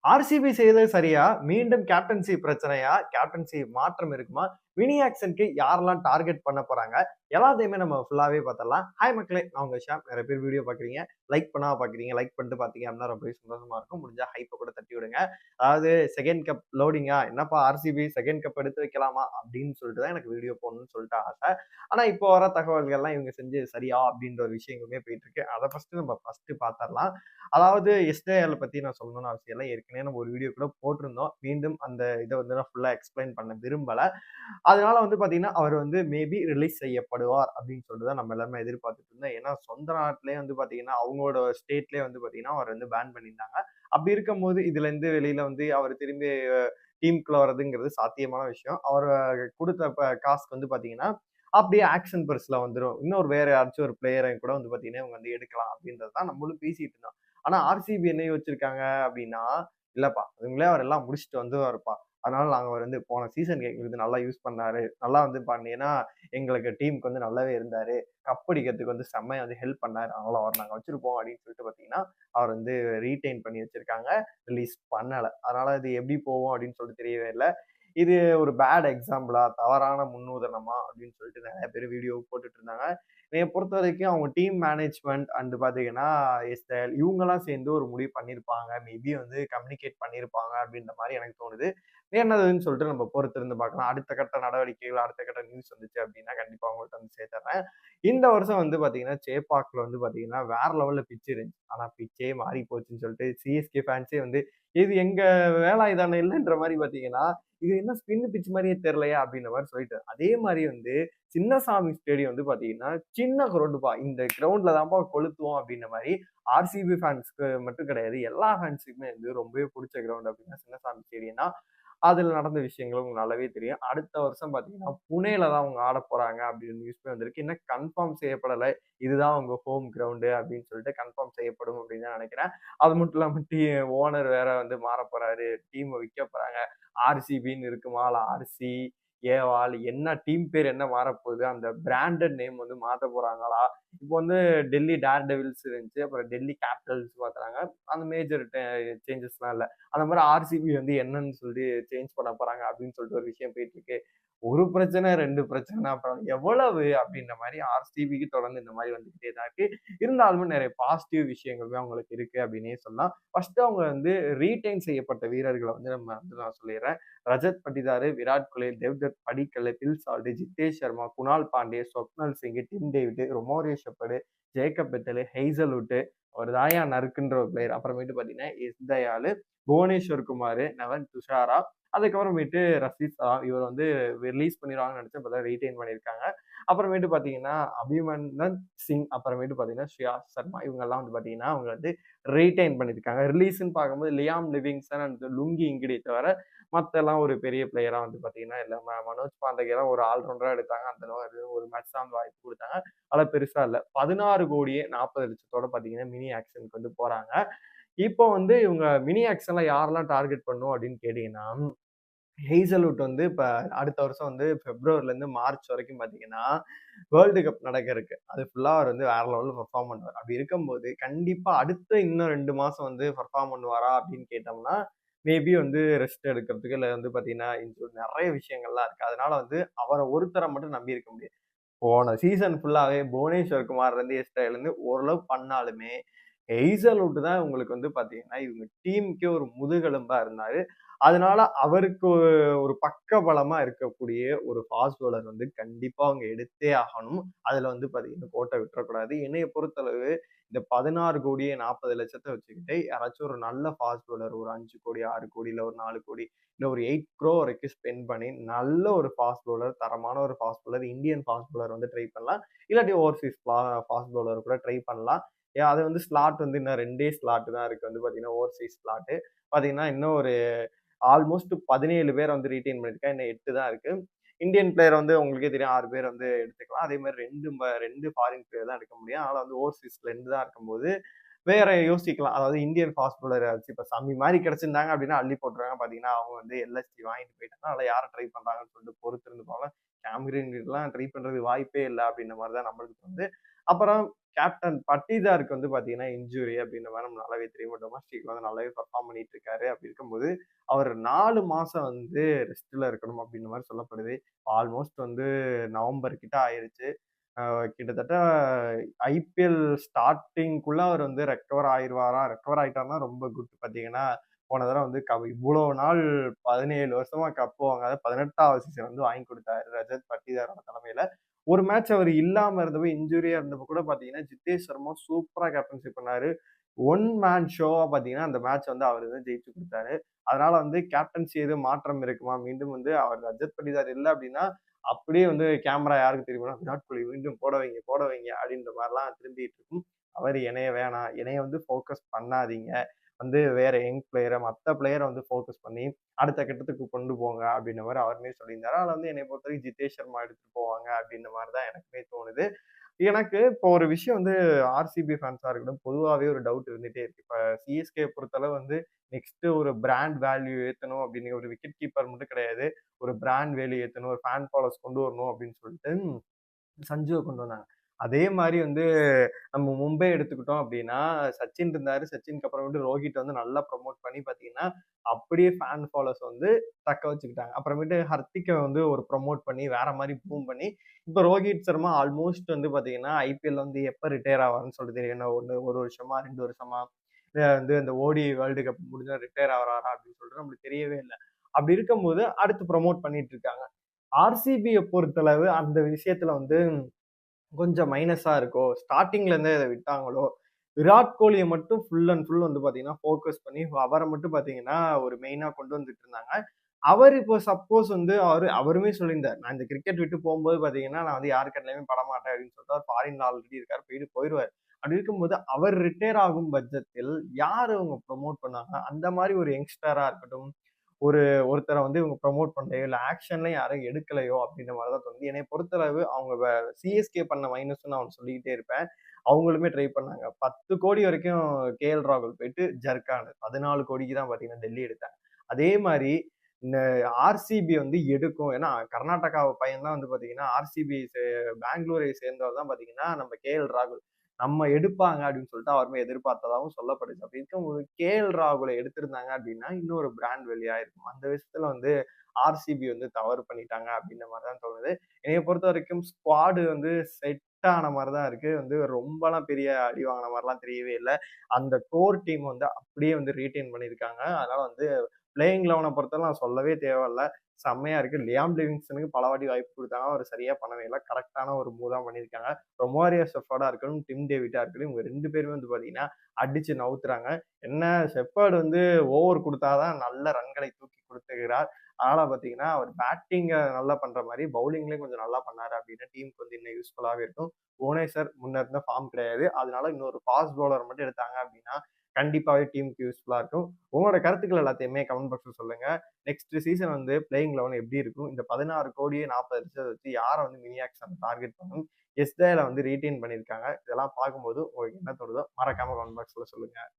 RCB செய்தது சரியா? மீண்டும் கேப்டன்சி பிரச்சனையா? கேப்டன்சி மாற்றம் இருக்குமா? மினி ஆக்ஷனுக்கு யாரெல்லாம் டார்கெட் பண்ண போறாங்க? எல்லாத்தையுமே நம்ம ஃபுல்லாவே பாத்துரலாம். ஹாய் மக்களே! நான் உங்க ஷாம். நெறைய பேர் வீடியோ பாக்குறீங்க. லைக் பண்ணாம பாக்குறீங்க. லைக் பண்ணிட்டு பாத்தீங்க அப்டின்னா ரொம்பவே சந்தோஷமா இருக்கும். முடிஞ்சா ஹைப்ப கூட தட்டி விடுங்க. அதாவது செகண்ட் கப் லோடிங்கா? என்னப்பா ஆர்சிபி செகண்ட் கப் எடுத்து வைக்கலாமா? அப்டின்னு சொல்லிட்டு தான் எனக்கு வீடியோ போடணும்னு சொல்லிட்டு ஆசை. ஆனா இப்போ வர தகவல்கள்லாம் இவங்க செஞ்சது சரியா? அப்டின்ற ஒரு விஷயங்களுமே போயிட்டு இருக்கு. அத நம்ம பாத்தரலாம். அதாவது எஸ்ஏஎல் பத்தி நான் சொல்லணும்னு அவசியம் இல்ல. ஏற்கனவே நம்ம ஒரு வீடியோ கூட போட்டிருந்தோம். மீண்டும் அந்த இத வந்து நான் ஃபுல்லா எக்ஸ்பிளைன் பண்ண விரும்பல. அதனால வந்து பாத்தீங்கன்னா, அவர் வந்து மேபி ரிலீஸ் செய்யப்படுவார் அப்படின்னு சொல்லிட்டு தான் நம்ம எல்லாருமே எதிர்பார்த்துட்டு இருந்தோம். ஏன்னா சொந்த நாட்டிலேயே வந்து பாத்தீங்கன்னா, அவங்களோட ஸ்டேட்லயே வந்து பாத்தீங்கன்னா, அவர் வந்து பேன் பண்ணியிருந்தாங்க. அப்படி இருக்கும்போது இதுல இருந்து வெளியில வந்து அவர் திரும்பி டீமுக்குள்ள வர்றதுங்கிறது சாத்தியமான விஷயம். அவர் குடுத்த காசுக்கு வந்து பாத்தீங்கன்னா, அப்படியே ஆக்ஷன் பர்ஸ்ல வந்துரும். இன்னொரு வேற யாராச்சும் ஒரு பிளேயர கூட வந்து பாத்தீங்கன்னா, இவங்க வந்து எடுக்கலாம் அப்படின்றது தான் நம்மளும் பேசிட்டு இருந்தோம். ஆனா ஆர்சிபி என்ன யோசிச்சிருக்காங்க அப்படின்னா, இல்லப்பா இவங்களே அவர் எல்லாம் முடிச்சுட்டு வந்துருவாருப்பா. அதனால நாங்க அவர் வந்து போன சீசன் எங்களுக்கு நல்லா யூஸ் பண்ணாரு. நல்லா வந்து பண்ணீங்கன்னா, எங்களுக்கு டீமுக்கு வந்து நல்லாவே இருந்தாரு. கப் அடிக்கிறதுக்கு வந்து செம்மையா வந்து ஹெல்ப் பண்ணாரு. அதனால அவர நாங்க வச்சிருப்போம் அப்படின்னு சொல்லிட்டு பார்த்தீங்கன்னா, அவர் வந்து ரீடெயின் பண்ணி வச்சிருக்காங்க. ரிலீஸ் பண்ணல. அதனால இது எப்படி போகும் அப்படின்னு சொல்லிட்டு தெரியவே இல்ல. இது ஒரு பேட் எக்ஸாம்பிளா, தவறான முன்னுதாரணமா அப்படின்னு சொல்லிட்டு நெறைய பேர் வீடியோ போட்டுட்டு இருந்தாங்க. என்னைய பொறுத்தவரைக்கும் அவங்க டீம் மேனேஜ்மென்ட் அண்ட் பார்த்தீங்கன்னா, எஸ்எல் இவங்கலாம் சேர்ந்து ஒரு முடிவு பண்ணியிருப்பாங்க. மேபி வந்து கம்யூனிகேட் பண்ணியிருப்பாங்க அப்படின்ற மாரி எனக்கு தோணுது. என்னதுன்னு சொல்லிட்டு நம்ம பொறுத்திருந்து பார்க்கலாம். அடுத்த கட்ட நடவடிக்கைகள், அடுத்த கட்ட நியூஸ் வந்துச்சு அப்படின்னா, கண்டிப்பா உங்கள்ட்ட வந்து சேர்த்துர்றேன். இந்த வருஷம் வந்து பார்த்தீங்கன்னா, சேப்பாக்ல வந்து பார்த்தீங்கன்னா, வேற லெவல்ல பிட்ச் இருந்துச்சு. ஆனா பிட்ச்சே மாறி போச்சுன்னு சொல்லிட்டு சிஎஸ்கே ஃபேன்ஸே வந்து, இது எங்க வேலாயுதானே இல்லன்ற மாரி பார்த்தீங்கன்னா, இது என்ன ஸ்பின் பிட்ச் மாரியே தெரியலையா? அப்படின்ற மாரி சொல்லிட்டு. அதே மாரி வந்து சின்னசாமி ஸ்டேடியம் வந்து பார்த்தீங்கன்னா, சின்ன கிரவுண்டுப்பா. இந்த கிரவுண்ட்ல தான்ப்பா கொளுத்துவோம் அப்படின்ற மாரி, ஆர்சிபி ஃபேன்ஸ்க்கு மட்டும் கிடையாது. எல்லா ஃபேன்ஸுக்குமே வந்து ரொம்பவே புடிச்ச கிரவுண்ட் அப்படின்னா சின்னசாமி ஸ்டேடியம் தான். அதுல நடந்த விஷயங்கள் உங்களுக்கு நல்லாவே தெரியும். அடுத்த வருஷம் பார்த்தீங்கன்னா, புனேல தான் அவங்க ஆடப்போறாங்க அப்படின்னு நியூஸ்மே வந்திருக்கு. இன்னும் கன்ஃபார்ம் செய்யப்படல. இதுதான் அவங்க ஹோம் கிரவுண்டு அப்படின்னு சொல்லிட்டு கன்ஃபார்ம் செய்யப்படும் அப்படின்னு தான் நெனைக்கிறேன். அது மட்டும் இல்லாம ஓனர் வேற வந்து மாறப்போறாரு. டீம விக்க போறாங்க. ஆர்சிபின்னு இருக்குமா? இல்ல ஆர்சி, ஏவா? இல்ல என்ன டீம் பேர் என்ன மாறப்போகுது? அந்த பிராண்டட் நேம் வந்து மாத்தப் போறாங்களா? இப்போ வந்து டெல்லி டேர் டெவில்ஸ் இருந்துச்சு. அப்புறம் டெல்லி கேபிட்டல்ஸ் மாத்துறாங்க. அந்த மேஜர் சேஞ்சஸ்லாம் இல்ல. அந்த மாரி ஆர்சிபி வந்து என்னன்னு சொல்லி சேஞ்ச் பண்ண போறாங்க அப்படின்னு சொல்லிட்டு ஒரு விஷயம் போயிட்டு இருக்கு. ஒரு பிரச்சனை, 2 பிரச்சனை அப்புறம் எவ்வளவு அப்படின்ற மாரி ஆர்சிபிக்கு தொடர்ந்து இந்த மாரி வந்துகிட்டே தான் இருக்கு. இருந்தாலுமே நெறைய பாசிட்டிவ் விஷயங்களுமே அவங்களுக்கு இருக்கு அப்படின்னே சொல்லலாம். ஃபர்ஸ்ட் அவங்க வந்து ரீடெயின் செய்யப்பட்ட வீரர்கள வந்து நம்ம வந்து நான் சொல்லிர்றேன். Rajat Patidar, Virat Kohli, Devdutt Padikkal, Phil Salt, Jitesh Sharma, Krunal Pandya, Swapnil Singh, Tim David, Romario Shepherd, Jacob Bethell, Hazlewood, அவர் தான்யா நறுக்குன்ற ஒரு பிளேயர். அப்புறமேட்டு பார்த்தீங்கன்னா, எஸ் தயாளு, புவனேஸ்வர் குமார், நவன் துஷாரா, அதுக்கப்புறமேட்டு ரஷீத் சலாம் இவர் வந்து ரிலீஸ் பண்ணிருவாங்கன்னு நெனச்சேன். இப்ப தான் ரீடெயின் பண்ணியிருக்காங்க. அப்புறமேட்டு பார்த்தீங்கன்னா, அபிமன்யன் சிங், அப்புறமேட்டு பார்த்தீங்கன்னா, ஸ்ரேயா சர்மா இவங்கலாம் வந்து பார்த்தீங்கன்னா, அவங்க வந்து ரீடெயின் பண்ணியிருக்காங்க. ரிலீஸ்ன்னு பார்க்கும்போது Liam Livingstone and Lungi Ngidi தவிர மத்தெல்லாம் ஒரு பெரிய பிளேயரா வந்து பார்த்தீங்கன்னா, இல்ல மனோஜ் பாண்டேலாம் ஒரு ஆல்ரவுண்டரா எடுத்தாங்க. அந்த அளவு ஒரு மேட்ச் தான் வாய்ப்பு குடுத்தாங்க. ஆனா பெருசா இல்ல. 16,40,00,000 பார்த்தீங்கன்னா, மினி ஆக்ஷனுக்கு வந்து போறாங்க. இப்போ வந்து இவங்க மினி ஆக்ஷன்ல யாரெல்லாம் டார்கெட் பண்ணும் அப்படின்னு கேட்டீங்கன்னா, ஹேசல்வுட் வந்து இப்ப அடுத்த வருஷம் வந்து பிப்ரவரிலருந்து மார்ச் வரைக்கும் பார்த்தீங்கன்னா, வேர்ல்டு கப் நடக்க இருக்கு. அது ஃபுல்லா அவர் வந்து வேற லெவல்ல பெர்ஃபார்ம் பண்ணுவாரு. அப்படி இருக்கும்போது, கண்டிப்பா அடுத்த இன்னும் 2 மாசம் வந்து பெர்ஃபார்ம் பண்ணுவாரா அப்படின்னு கேட்டோம்னா, மேபி வந்து ரெஸ்ட் எடுக்கிறதுக்கு இல்ல வந்து பார்த்தீங்கன்னா, நெறைய விஷயங்கள்லாம் இருக்கு. அதனால வந்து அவர ஒருத்தர மட்டும் நம்பி இருக்க முடியாது. போன சீசன் ஃபுல்லாவே புவனேஸ்வர் குமார்லேருந்து, எஸ்டேலேருந்து ஓரளவு பண்ணாலுமே, ஹெய்சல்வுட் தான் உங்களுக்கு வந்து பார்த்தீங்கன்னா, இவங்க டீமுக்கே ஒரு முதுகெலும்பா இருந்தாரு. அதனால அவருக்கு ஒரு பக்கபலமா இருக்கக்கூடிய ஒரு ஃபாஸ்ட் பவுலர் வந்து கண்டிப்பா அவங்க எடுத்தே ஆகணும். அதுல வந்து பார்த்தீங்கன்னா, கோட்ட விட்டுறக்கூடாது. என்னைய பொறுத்தளவு இந்த 16,40,00,000 வச்சுக்கிட்டு யாராச்சும் ஒரு நல்ல ஃபாஸ்ட் பவுலர் ஒரு 5,00,00,000, 6,00,00,000 இல்ல ஒரு 4,00,00,000 இல்ல ஒரு 8 க்ரோ வரைக்கும் ஸ்பெண்ட் பண்ணி நல்ல ஒரு ஃபாஸ்ட் பவுலர், தரமான ஒரு fast bowler, Indian fast bowler வந்து ட்ரை பண்ணலாம். இல்லாட்டி ஓவர்சீஸ் ஃபாஸ்ட் பவுலர் கூட ட்ரை பண்ணலாம். ஏன் அது வந்து ஸ்லாட் வந்து இன்னும் 2டே ஸ்லாட் தான் இருக்கு வந்து பார்த்தீங்கன்னா, ஓவர்சீஸ் ஸ்லாட்டு. பார்த்தீங்கன்னா, இன்னும் ஒரு ஆல்மோஸ்ட் 17 பேர் வந்து ரீடெயின் பண்ணியிருக்காங்க. இன்னும் 8 தான் இருக்கு. இந்தியன் பிளேயர் வந்து உங்களுக்கே தெரியும் 6 பேர் வந்து எடுத்துக்கலாம். அதே மாரி 2 ஃபாரின் பிளேயர் தான் எடுக்க முடியும். அதனால வந்து ஓவர்சீஸ்ல 2 தான் இருக்கும்போது, வேற யோசிக்கலாம். அதாவது இந்தியன் ஃபாஸ்ட் பவுலர் யாராச்சும் இப்ப சம்மி மாரி கிடைச்சிருந்தாங்க அப்படின்னா அள்ளி போட்டுருவாங்க. பார்த்தீங்கன்னா, அவங்க வந்து எல்எஸ்ஜி வாங்கிட்டு போயிட்டாங்க. அதனால யார ட்ரை பண்றாங்கன்னு சொல்லிட்டு பொறுத்திருந்து பார்க்கலாம். கேமரூன் கிட்டலாம் ட்ரை பண்றதுக்கு வாய்ப்பே இல்ல அப்படின்ற மாரி தான் நம்மளுக்கு தோணுது. அப்புறம் கேப்டன் பட்டிதாருக்கு வந்து பார்த்தீங்கன்னா, இன்ஜூரி அப்படின்ற மாரி நம்ம நல்லாவே தெரியும். டொமஸ்டிக்ல வந்து நல்லாவே பெர்ஃபார்ம் பண்ணிட்டு இருக்காரு. அப்படி இருக்கும்போது, அவர் 4 மாசம் வந்து ரெஸ்ட்ல இருக்கணும் அப்படின்ற மாரி சொல்லப்படுது. ஆல்மோஸ்ட் வந்து நவம்பர் கிட்ட ஆயிருச்சு. அ கிட்டத்தட்ட ஐபிஎல் ஸ்டார்ட்டிங்குள்ள அவர் வந்து ரெக்கவர் ஆயிருவாரா? ரெக்கவர் ஆயிட்டாருன்னா ரொம்ப குட். பார்த்தீங்கன்னா, போன தடவ வந்து இவ்வளோ நாள் 17 வருஷமா கப் வாங்காத 18வது சீசன் வந்து வாங்கி குடுத்தாரு ரஜத் பட்டிதாரோட தலைமையில. ஒரு மேட்ச் அவர் இல்லாம இருந்தப்ப இன்ஜூரியா இருந்தப்ப கூட பார்த்தீங்கன்னா, ஜித்தேஷ் சர்மா சூப்பரா கேப்டன்ஷிப் பண்ணாரு. ஒன் மேன் ஷோவா பார்த்தீங்கன்னா, அந்த மேட்ச் வந்து அவரு தான் ஜெயிச்சு குடுத்தாரு. அதனால வந்து கேப்டன்சி எதுவும் மாற்றம் இருக்குமா? மீண்டும் வந்து அவர் ரஜத் பட்டிதார் இல்ல அப்டின்னா, அப்படியே வந்து கேமரா யாருக்கு திரும்பும்னா, விராட் கோலி மீண்டும் போட வைங்க, போட வைங்க அப்படின்ற மாரிலாம் திரும்பிட்டு இருக்கும். அவரு என்னைய வேணாம். என்னைய வந்து ஃபோக்கஸ் பண்ணாதீங்க. வந்து வேற யங் பிளேயர மத்த பிளேயர வந்து ஃபோக்கஸ் பண்ணி அடுத்த கட்டத்துக்கு கொண்டு போங்க அப்படின்ற மாரி அவருமே சொல்லியிருந்தாரு. ஆனா வந்து என்னைய பொறுத்தவரைக்கும் ஜித்தேஷ் சர்மா எடுத்துட்டு போவாங்க அப்படின்ற மாரி தான் எனக்குமே தோணுது. எனக்கு இப்போ ஒரு விஷயம் வந்து ஆர்சிபி ஃபேன்ஸா இருக்கட்டும், பொதுவாவே ஒரு டவுட் இருந்துட்டே இருக்கு. இப்ப சிஎஸ்கே பொறுத்தளவு வந்து நெக்ஸ்ட் ஒரு பிராண்ட் வேல்யூ ஏத்தணும் அப்படின்னு ஒரு விக்கெட் கீப்பர் மட்டும் கிடையாது. ஒரு பிராண்ட் வேல்யூ ஏத்தணும், ஒரு ஃபேன் ஃபாலோவர்ஸ் கொண்டு வரணும் அப்படின்னு சொல்லிட்டு சஞ்சுவ கொண்டு வந்தாங்க. அதே மாரி வந்து நம்ம மும்பை எடுத்துக்கிட்டோம் அப்டின்னா, சச்சின் இருந்தாரு. சச்சினுக்கு அப்புறமேட்டு ரோஹித் வந்து நல்லா ப்ரமோட் பண்ணி பார்த்தீங்கன்னா, அப்படியே ஃபேன் ஃபாலோவர்ஸ் வந்து தக்க வச்சுக்கிட்டாங்க. அப்புறமேட்டு ஹர்திக்க வந்து ஒரு ப்ரமோட் பண்ணி வேற மாரி பூம் பண்ணி, இப்ப ரோஹித் சர்மா ஆல்மோஸ்ட் வந்து பார்த்தீங்கன்னா, ஐபிஎல்ல வந்து எப்ப ரிட்டயர் ஆவாருன்னு சொல்லிட்டு தெரியும். என்ன 1 வருஷமா, 2 வருஷமா? இல்ல வந்து இந்த ஓடிஐ வேர்ல்டு கப் முடிஞ்சா ரிட்டயர் ஆகுறாரா? அப்படின்னு சொல்லிட்டு நம்மளுக்கு தெரியவே இல்ல. அப்படி இருக்கும்போது அடுத்து ப்ரமோட் பண்ணிட்டு இருக்காங்க. ஆர்சிபிய பொறுத்தளவு அந்த விஷயத்துல வந்து கொஞ்சம் மைனஸா இருக்கோ, ஸ்டார்ட்டிங்ல இருந்தே இத விட்டாங்களோ, விராட் கோலிய மட்டும் ஃபுல் அண்ட் ஃபுல் வந்து பார்த்தீங்கன்னா, ஃபோக்கஸ் பண்ணி அவர மட்டும் பார்த்தீங்கன்னா, ஒரு மெயினா கொண்டு வந்துட்டு இருந்தாங்க. அவரு இப்போ சப்போஸ் வந்து அவருமே சொல்லியிருந்தார். நான் இந்த கிரிக்கெட் விட்டு போம்போது பார்த்தீங்கன்னா, நான் வந்து யார் கண்லயுமே படமாட்டேன் அப்படின்னு சொல்லிட்டு அவர் ஃபாரின்ல ஆல்ரெடி இருக்காரு. போயிருவாரு. அப்படி இருக்கும்போது அவர் ரிட்டயர் ஆகும் பட்சத்தில் யார் அவங்க ப்ரமோட் பண்ணாங்க? அந்த மாரி ஒரு யங்ஸ்டரா இருக்கட்டும், ஒரு ஒருத்தர வந்து இவங்க ப்ரமோட் பண்ணலையோ, இல்ல ஆக்ஷன்ல யாரும் எடுக்கலையோ அப்படின்ற மாரி தான் தோணுது. என்னைய பொறுத்தளவு அவங்க சிஎஸ்கே பண்ண மைனஸ்ன்னு நான் சொல்லிக்கிட்டே இருப்பேன். அவங்களுமே ட்ரை பண்ணாங்க. 10,00,00,000 வரைக்கும் கேஎல் ராகுல் போயிட்டு ஜர்க் ஆனாரு. 14,00,00,000க்கு தான் பார்த்தீங்கன்னா டெல்லி எடுத்தாங்க. அதே மாரி இந்த ஆர்சிபி வந்து எடுக்கும். ஏன்னா கர்நாடகா பையன் தான் வந்து பார்த்தீங்கன்னா, ஆர்சிபி பெங்களூரை சேர்ந்தவர் தான் பார்த்தீங்கன்னா, நம்ம கேஎல் ராகுல். நம்ம எடுப்பாங்க அப்படின்னு சொல்லிட்டு அவருமே எதிர்பார்த்ததாகவும் சொல்லப்படுது. அப்படி இருக்கும்போது கேஎல் ராகுல எடுத்திருந்தாங்க அப்படின்னா, இன்னொரு பிராண்ட் வெளி ஆயிருக்கும். அந்த விஷயத்துல வந்து ஆர்சிபி வந்து தவறு பண்ணிட்டாங்க அப்படின்ற மாரி தான் தோணுது. என்னைய பொறுத்தவரைக்கும் ஸ்குவாடு வந்து செட் ஆன மாரி தான் இருக்கு. வந்து ரொம்பலாம் பெரிய அடி வாங்குன மாரிலாம் தெரியவே இல்ல. அந்த கோர் டீம் வந்து அப்படியே வந்து ரீட்டெயின் பண்ணியிருக்காங்க. அதனால வந்து பிளேயிங் 11 பொறுத்தவரை நான் சொல்லவே தேவையில்ல. செம்மையா இருக்கு. லியாம் லிவிங்ஸ்டனுக்கு பல வாட்டி வாய்ப்பு குடுத்தாங்க. அவரு சரியா பண்ணவே இல்ல. கரெக்ட்டான ஒரு மூவ் தான் பண்ணியிருக்காங்க. ரொமாரியோ செஃபர்டா இருக்கட்டும், டிம் டேவிட்டா இருக்கட்டும், இவங்க 2 பேருமே வந்து பார்த்தீங்கன்னா, அடிச்சு நவுத்துறாங்க. என்ன ஷெப்பர்ட் வந்து ஓவர் குடுத்தா தான் நல்ல ரன்களை தூக்கி குடுத்துகிறார். அதனால பார்த்தீங்கன்னா, அவர் பேட்டிங்க நல்லா பண்ற மாரி, பவுலிங்லயும் கொஞ்சம் நல்லா பண்ணாரு அப்டின்னா, டீமுக்கு வந்து இன்னும் யூஸ்ஃபுல்லாவே இருக்கும். புவனேஸ்வர் முன்ன இருந்த ஃபார்ம் கிடையாது. அதனால இன்னொரு ஃபாஸ்ட் பவுலர் மட்டும் எடுத்தாங்க அப்டின்னா, கண்டிப்பாவே டீமுக்கு யூஸ்ஃபுல்லா இருக்கும். உங்களோட கருத்துக்கள் எல்லாத்தையுமே கமெண்ட் பாக்ஸ்ல சொல்லுங்க. நெக்ஸ்ட் சீசன் வந்து பிளேயிங் 11 எப்படி இருக்கும்? இந்த 16,00,00,000 40,00,00,000 வச்சு யார வந்து மினி ஆக்ஷன் டார்கெட் பண்ணணும்? எஸ்ஜேல வந்து ரீட்டெயின் பண்ணியிருக்காங்க. இதெல்லாம் பார்க்கும்போது உங்களுக்கு என்ன தோணுதோ மறக்காம கமெண்ட் பாக்ஸ்ல சொல்லுங்க.